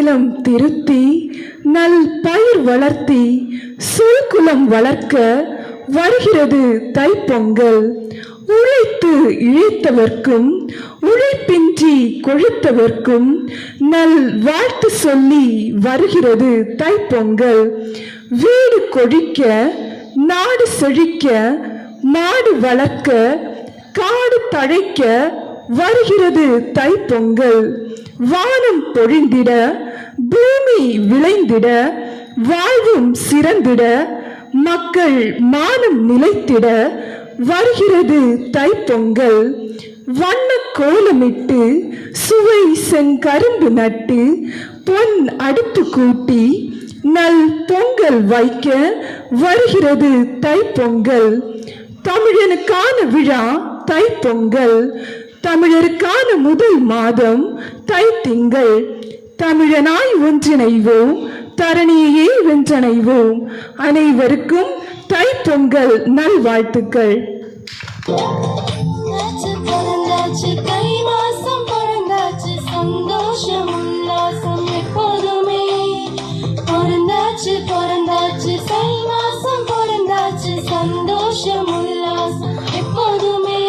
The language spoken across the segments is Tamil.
நிலம் திருத்தி நல் பயிர் வளர்த்தி சூழ்குலம் வளர்க்க வருகிறது தைப்பொங்கல். உழைத்து இழைத்தவர்க்கும் உழைப்பின்றி கொழுத்தவர்க்கும் நல் வாழ்த்து சொல்லி வருகிறது தைப்பொங்கல். வீடு கொழிக்க நாடு செழிக்க மாடு வளர்க்க காடு தழைக்க வருகிறது தைப்பொங்கல். வானம் பொழிந்திட பூமி விளைந்திட வாழ்வும் சிறந்திட மக்கள் மானம் நிலைத்திட வருகிறது தைப்பொங்கல். வண்ண கோலமிட்டு சுவை செங்கரும்பு நட்டு பொன் அடுப்பு கூட்டி நல் பொங்கல் வைக்க வருகிறது தைப்பொங்கல். தமிழனுக்கான விழா தைப்பொங்கல். தமிழருக்கான முதல் மாதம் தைத்திங்கள். தமிழனாய் ஒன்றிணைவோம், தரணியையே வென்றணைவோம். அனைவருக்கும் தைப்பொங்கல் நல்வாழ்த்துக்கள். தை மாசம் பிறந்தாச்சு, சந்தோஷம் உல்லாசம் எப்போதுமே. பிறந்தாச்சு பிறந்தாச்சு தை மாசம் பிறந்தாச்சு, சந்தோஷம் உல்லாசம் எப்போதுமே.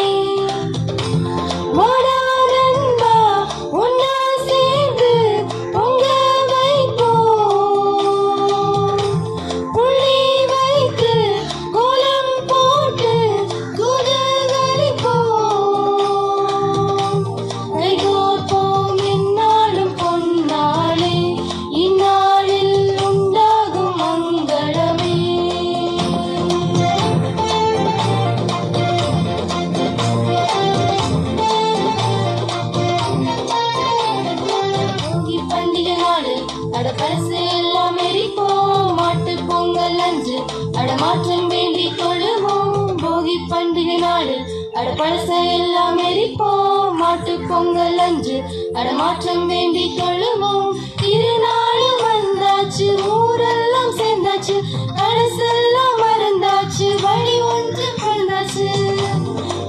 மாற்றம் வேண்டி கொள்ளுவோம். போகி பண்டிகை நாடு அடப்பழச எல்லாம் எரிப்போம். மாட்டு பொங்கல் அன்று அடமாற்றம் வேண்டி கொள்ளுவோம். திருநாளும் வந்தாச்சு, ஊரெல்லாம் சேர்ந்தாச்சு, பழசெல்லாம் மறந்தாச்சு, வழி ஒன்று பிறந்தாச்சு.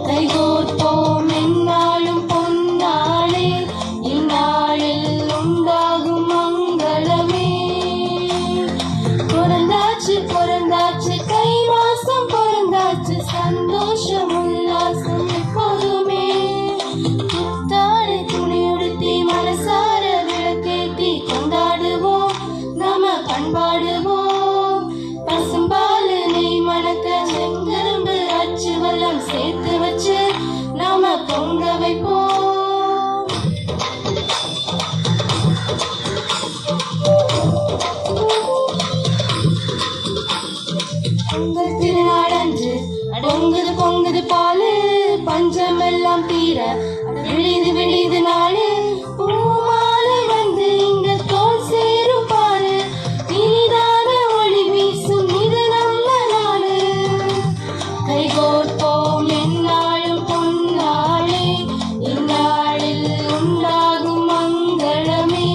கைகோர்ப்போம் எந்நாளும் பொன்னாளே, இந்நாளில் உண்டாகும் மங்களமே. பிறந்தாச்சு பிறந்தாச்சு தை மாசம் பிறந்தாச்சு, சந்தோஷம் உல்லாசம் எப்போதுமே. புத்தாடை துணி உடுத்தி மனசார விளக்கேற்றி கொண்டாடுவோம், நாம பண்பாடுவோம். பசும்பால் நெய் மணக்க செங்கரும்பு அச்சு வெல்லம் சேர்த்து வச்சு நாம பொங்க வைப்போம். பொங்கல் திருநாடன்று பொங்குது பொங்குது பாலு, பஞ்சம் எல்லாம் தீர விழிது விழிது நாடு. பூமாலை வந்து இங்க தோல் சேரும் பாரு, இனிதான ஒளி வீசும் இது நம்ம நாடு. கைகோர்ப்போம் எந்நாளும் பொன்னாளே, இந்நாளில் உண்டாகும் மங்களமே.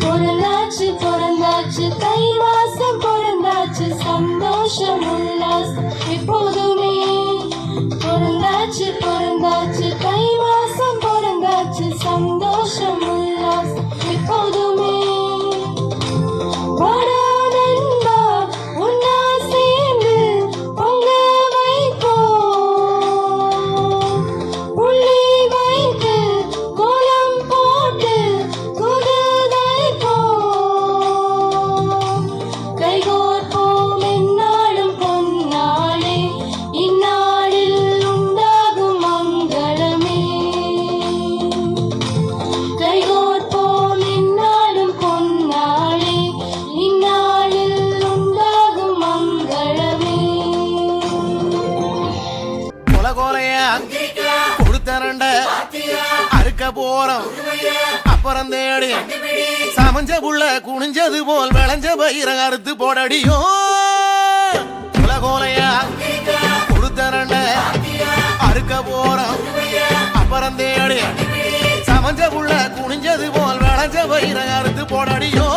பிறந்தாச்சு பிறந்தாச்சு தை மாசம் பிறந்தாச்சு, சந்தோஷம் உல்லாசம் எப்போதுமே. பிறந்தாச்சு பிறந்தாச்சு தை மாசம் பிறந்தாச்சு, சந்தோஷம் உல்லாசம் எப்போதுமே. போறோம் அப்புறம் தேடி சமஞ்ச புள்ள குனிஞ்சது போல் விளைஞ்ச பயிர அறுத்து போடடியோ. உலகோலையா கொடுத்தரண்ட அறுக்க போறோம் அப்புறம் தேடி சமஞ்ச புள்ள குனிஞ்சது போல் விளைஞ்ச பயிர அறுத்து போடடியோ.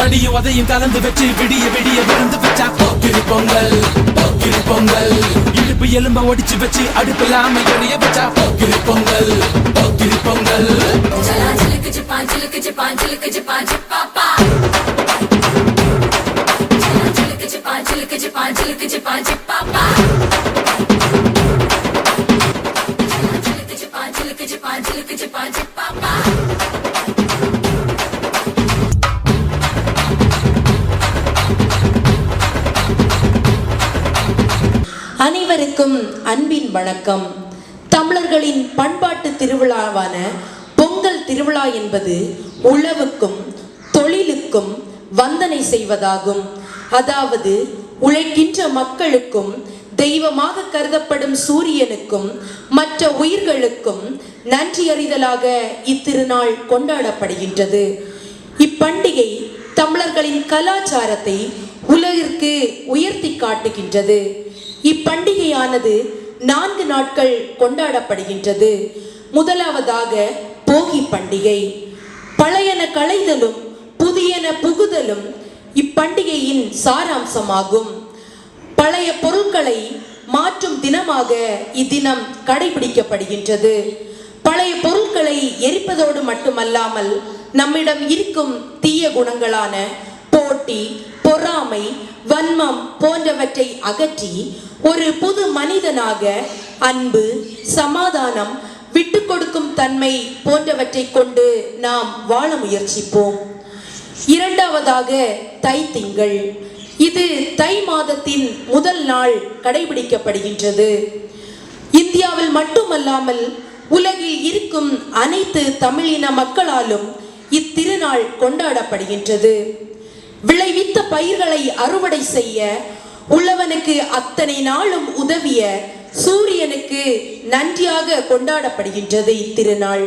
அடியும் அதையும் கலந்து வச்சு விடிய விடிய விருந்து வச்சா போக்கிரி பொங்கல் போக்கிரி பொங்கல். இடுப்பு எலும்ப ஒடிச்சு வச்சு அடுப்பில்லாம எரிய வச்சா போக்கிரி பொங்கல் போக்கிரி பொங்கல். அனைவருக்கும் அன்பின் வணக்கம். தமிழர்களின் பண்பாட்டு திருவிழாவான பொங்கல் திருவிழா என்பது உழவுக்கும் தொழிலுக்கும் வந்தனை செய்வதாகும். அதாவது உழைக்கின்ற மக்களுக்கும் தெய்வமாக கருதப்படும் சூரியனுக்கும் மற்ற உயிர்களுக்கும் நன்றி அறிதலாக இத்திருநாள் கொண்டாடப்படுகின்றது. இப்பண்டிகை தமிழர்களின் கலாச்சாரத்தை உலகிற்கு உயர்த்தி காட்டுகின்றது. இப்பண்டிகையானது 4 நாட்கள் கொண்டாடப்படுகின்றது. முதலாவதாக போகி பண்டிகை. பழையன களைதலும் புதியன புகுதலும் இப்பண்டிகையின் சாராம்சமாகும். பழைய பொருட்களை மாற்றும் தினமாக இத்தினம் கடைபிடிக்கப்படுகின்றது. பழைய பொருட்களை எரிப்பதோடு மட்டுமல்லாமல் நம்மிடம் இருக்கும் தீய குணங்களான போட்டி, பொறாமை, வன்மம் போன்றவற்றை அகற்றி ஒரு புது மனிதனாக அன்பு, சமாதானம், விட்டு கொடுக்கும் தன்மை போன்றவற்றை கொண்டு நாம் வாழ முயற்சிப்போம். இரண்டாவதாக தை திங்கள். இது தை மாதத்தின் முதல் நாள் கடைபிடிக்கப்படுகின்றது. இந்தியாவில் மட்டுமல்லாமல் உலகில் இருக்கும் அனைத்து தமிழின மக்களாலும் இத்திருநாள் கொண்டாடப்படுகின்றது. விளைவித்த பயிர்களை அறுவடை செய்ய உள்ளவனுக்கு அத்தனை நாளும் உதவிய சூரியனுக்கு நன்றியாக கொண்டாடப்படுகின்றது இத்திருநாள்.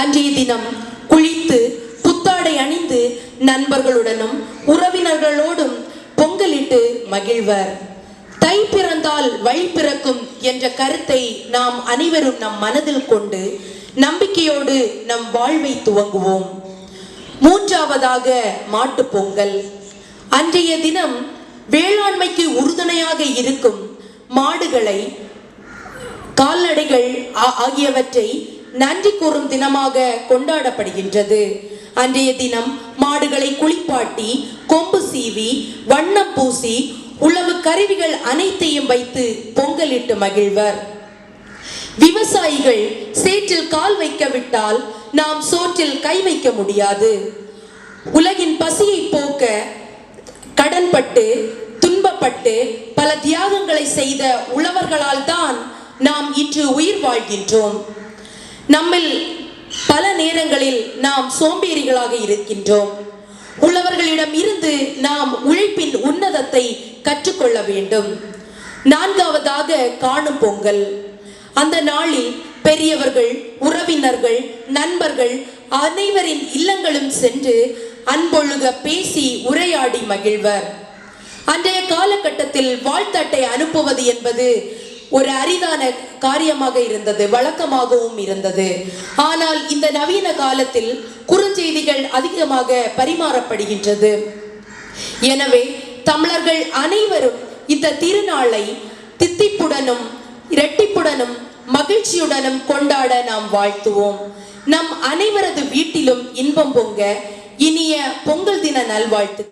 அன்றைய தினம் குளித்து புத்தாடை அணிந்து நண்பர்களுடனும் உறவினர்களோடும் பொங்கலிட்டு மகிழ்வர். தை பிறந்தால் வழி பிறக்கும் என்ற கருத்தை நாம் அனைவரும் நம் மனதில் கொண்டு நம்பிக்கையோடு நம் வாழ்வை துவங்குவோம். மூன்றாவதாக மாட்டு பொங்கல். அன்றைய தினம் வேளாண்மைக்கு உறுதுணையாக இருக்கும் மாடுகளை, கால்நடைகள் ஆகியவற்றை நன்றி கூறும் தினமாக கொண்டாடப்படுகின்றது. அன்றைய தினம் மாடுகளை குளிப்பாட்டி, கொம்பு சீவி, வண்ணம் பூசி, உழவு கருவிகள் அனைத்தையும் வைத்து பொங்கலிட்டு மகிழ்வர். விவசாயிகள் சேற்றில் கால் வைக்க விட்டால் நாம் சோற்றில் கை வைக்க முடியாது. உலகின் பசியை போக்க கடன்பட்டு துன்பப்பட்டு பல தியாகங்களை செய்த உழவர்களால் தான் நாம் இன்று உயிர் வாழ்கின்றோம். நம்மில் பல நேரங்களில் நாம் சோம்பேறிகளாக இருக்கின்றோம். உழவர்களிடம் இருந்து நாம் உழைப்பின் உன்னதத்தை கற்றுக்கொள்ள வேண்டும். நான்காவதாக காணும் பொங்கல். அந்த நாளில் பெரியவர்கள், உறவினர்கள், நண்பர்கள் அனைவரின் இல்லங்களும் சென்று அன்பொழுக பேசி உரையாடி மகிழ்வர். அன்றைய காலகட்டத்தில் வாழ்த்தட்டை அனுப்புவது என்பது ஒரு அரிதான காரியமாக இருந்தது, வழக்கமாகவும் இருந்தது. ஆனால் இந்த நவீன காலத்தில் குறுஞ்செய்திகள் அதிகமாக பரிமாறப்படுகின்றது. எனவே தமிழர்கள் அனைவரும் இந்த திருநாளை தித்திப்புடனும் இரட்டிப்புடனும் மகிழ்ச்சியுடனும் கொண்டாட நாம் வாழ்த்துவோம். நம் அனைவரது வீட்டிலும் இன்பம் பொங்க இனிய பொங்கல் தின நல்வாழ்த்து.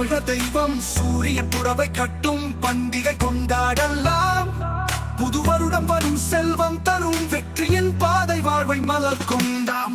தமிழர் தெய்வம் சூரிய புறவை கட்டும் பண்டிகை கொண்டாடலாம். புது வருடம் வரும் செல்வம் தரும் வெற்றியின் பாதை வாழ்வை மலர் கொண்டாம்.